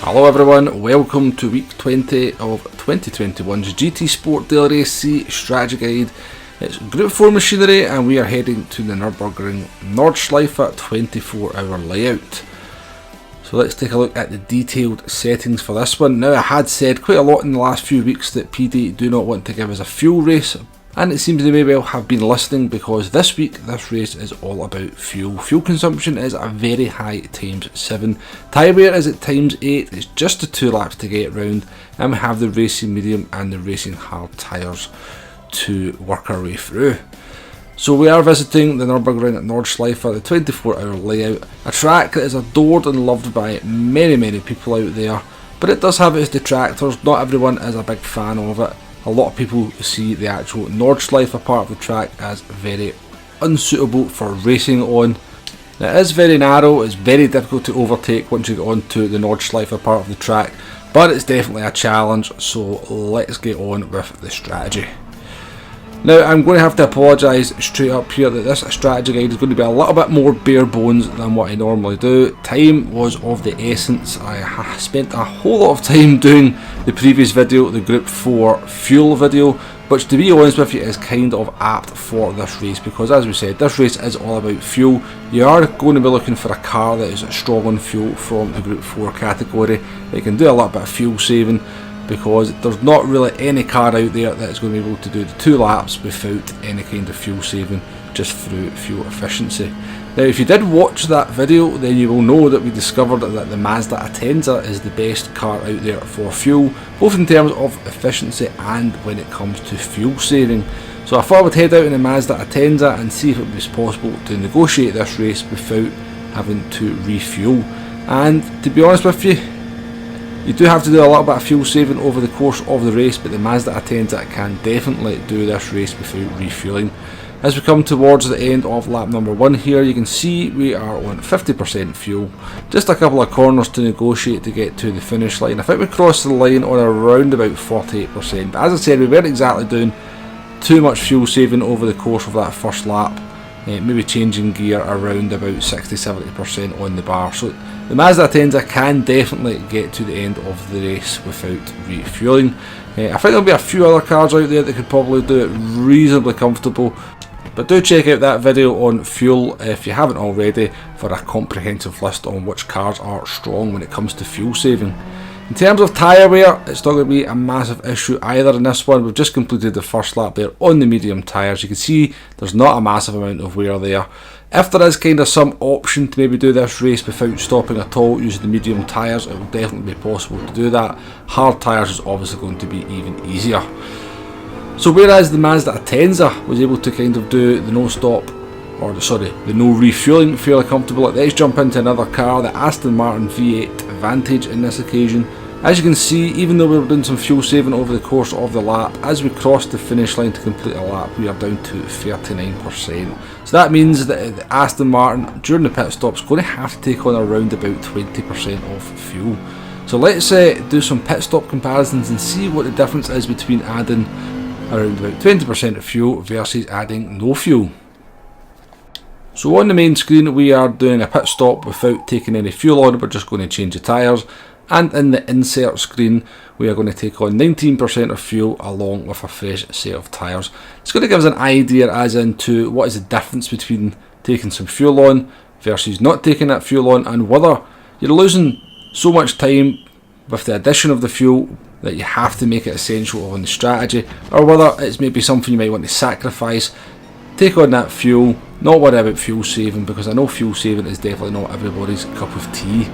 Hello everyone, welcome to week 20 of 2021's GT Sport Daily Race C Strategy Guide. It's Group 4 machinery and we are heading to the Nurburgring Nordschliefe 24-hour layout. So let's take a look at the detailed settings for this one. Now, I had said quite a lot in the last few weeks that PD do not want to give us a fuel race, and it seems they may well have been listening, because this week this race is all about fuel. Fuel consumption is a very high ×7. Tyre wear is at ×8. It's just the 2 laps to get round, and we have the racing medium and the racing hard tyres to work our way through. So we are visiting the Nurburgring Nordschliefe, the 24-hour layout, a track that is adored and loved by many people out there, but it does have its detractors. Not everyone is a big fan of it. A lot of people see the actual Nordschliefe part of the track as very unsuitable for racing on. It is very narrow, it's very difficult to overtake once you get onto the Nordschliefe part of the track, but it's definitely a challenge, so let's get on with the strategy. Now, I'm going to have to apologise straight up here that this strategy guide is going to be a little bit more bare bones than what I normally do. Time was of the essence. I spent a whole lot of time doing the previous video, the Group 4 fuel video, which, to be honest with you, is kind of apt for this race, because as we said, this race is all about fuel. You are going to be looking for a car that is strong on fuel from the Group 4 category. It can do a little bit of fuel saving, because there's not really any car out there that is going to be able to do the 2 laps without any kind of fuel saving, just through fuel efficiency. Now, if you did watch that video, then you will know that we discovered that the Mazda Atenza is the best car out there for fuel, both in terms of efficiency and when it comes to fuel saving. So I thought I would head out in the Mazda Atenza and see if it was possible to negotiate this race without having to refuel. And to be honest with you, you do have to do a little bit of fuel saving over the course of the race, but the Mazda Atenza can definitely do this race without refueling. As we come towards the end of lap number 1 here, you can see we are on 50% fuel. Just a couple of corners to negotiate to get to the finish line. I think we crossed the line on around about 48%, but as I said, we weren't exactly doing too much fuel saving over the course of that first lap. Maybe changing gear around about 60-70% on the bar. So the Mazda Atenza can definitely get to the end of the race without refueling. I think there'll be a few other cars out there that could probably do it reasonably comfortable, but do check out that video on fuel if you haven't already for a comprehensive list on which cars are strong when it comes to fuel saving. In terms of tyre wear, it's not going to be a massive issue either in this one. We've just completed the first lap there on the medium tyres. You can see there's not a massive amount of wear there. If there is kind of some option to maybe do this race without stopping at all using the medium tyres, it will definitely be possible to do that. Hard tyres is obviously going to be even easier. So whereas the Mazda Atenza was able to kind of do the the no refueling fairly comfortable, let's jump into another car, the Aston Martin V8 Vantage in this occasion. As you can see, even though we were doing some fuel saving over the course of the lap, as we crossed the finish line to complete a lap, we are down to 39%. So that means that the Aston Martin during the pit stop is going to have to take on around about 20% of fuel. So let's do some pit stop comparisons and see what the difference is between adding around about 20% of fuel versus adding no fuel. So on the main screen we are doing a pit stop without taking any fuel on, we're just going to change the tyres, and in the insert screen we are going to take on 19% of fuel along with a fresh set of tyres. It's going to give us an idea as into what is the difference between taking some fuel on versus not taking that fuel on, and whether you're losing so much time with the addition of the fuel that you have to make it essential on the strategy, or whether it's maybe something you might want to sacrifice, take on that fuel, not worry about fuel saving, because I know fuel saving is definitely not everybody's cup of tea.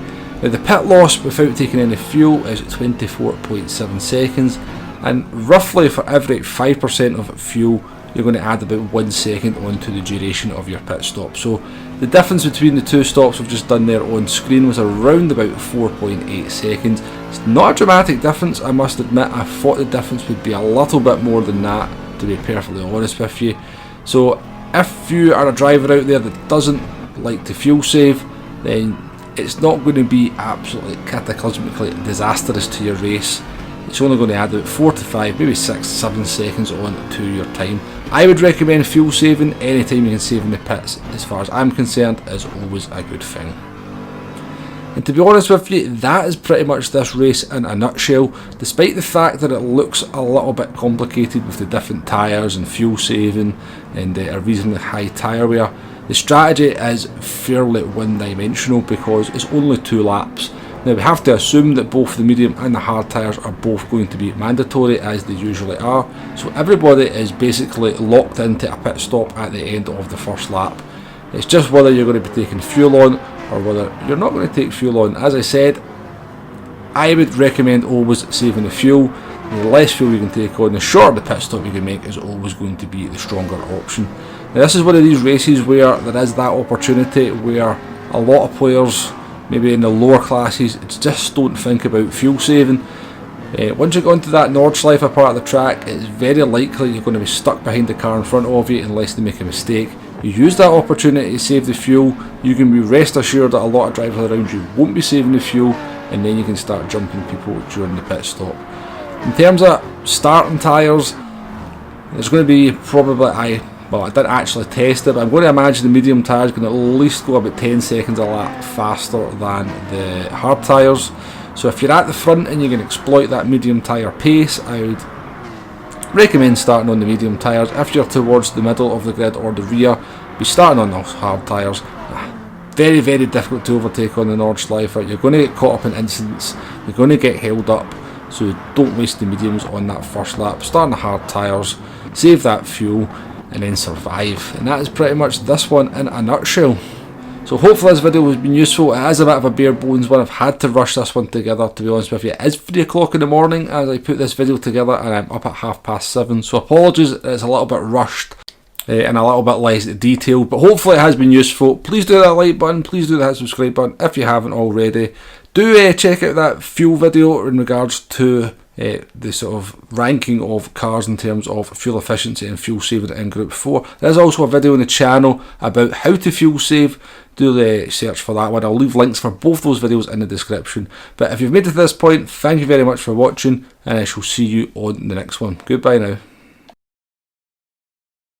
Now, the pit loss without taking any fuel is 24.7 seconds, and roughly for every 5% of fuel you're going to add about 1 second onto the duration of your pit stop. So the difference between the two stops we've just done there on screen was around about 4.8 seconds. It's not a dramatic difference, I must admit. I thought the difference would be a little bit more than that, to be perfectly honest with you. So if you are a driver out there that doesn't like to fuel save, then it's not going to be absolutely cataclysmically disastrous to your race. it's only going to add about 4 to 5, maybe 6 7 seconds on to your time. I would recommend fuel saving. Anytime you can save in the pits, as far as I'm concerned, is always a good thing. And to be honest with you, that is pretty much this race in a nutshell. Despite the fact that it looks a little bit complicated with the different tyres and fuel saving and a reasonably high tyre wear, the strategy is fairly one-dimensional because it's only 2 laps. Now we have to assume that both the medium and the hard tyres are both going to be mandatory, as they usually are, so everybody is basically locked into a pit stop at the end of the first lap. It's just whether you're going to be taking fuel on or whether you're not going to take fuel on. As I said, I would recommend always saving the fuel. The less fuel you can take on, the shorter the pit stop you can make is always going to be the stronger option. Now this is one of these races where there is that opportunity where a lot of players, maybe in the lower classes, just don't think about fuel saving. Once you get onto that Nordschleife part of the track, it's very likely you're going to be stuck behind the car in front of you unless they make a mistake. You use that opportunity to save the fuel, you can be rest assured that a lot of drivers around you won't be saving the fuel, and then you can start jumping people during the pit stop. In terms of starting tyres, there's going to be probably, I didn't actually test it, but I'm going to imagine the medium tyres going to at least go about 10 seconds a lap faster than the hard tyres. So if you're at the front and you can exploit that medium tyre pace, I would recommend starting on the medium tyres. If you're towards the middle of the grid or the rear, be starting on those hard tyres. Very, very difficult to overtake on the Nordschleife. You're going to get caught up in incidents, you're going to get held up, so don't waste the mediums on that first lap. Start on the hard tyres, save that fuel, and then survive. And that is pretty much this one in a nutshell. So hopefully this video has been useful. It is a bit of a bare bones one. I've had to rush this one together, to be honest with you. It is 3 o'clock in the morning as I put this video together, and I'm up at 7:30, so apologies, it's a little bit rushed and a little bit less detailed, but hopefully it has been useful. Please do that like button, please do that subscribe button if you haven't already. Do check out that fuel video in regards to the sort of ranking of cars in terms of fuel efficiency and fuel saving in Group 4. There's also a video on the channel about how to fuel save. Do the search for that one. I'll leave links for both those videos in the description. But if you've made it to this point, thank you very much for watching, and I shall see you on the next one. Goodbye now.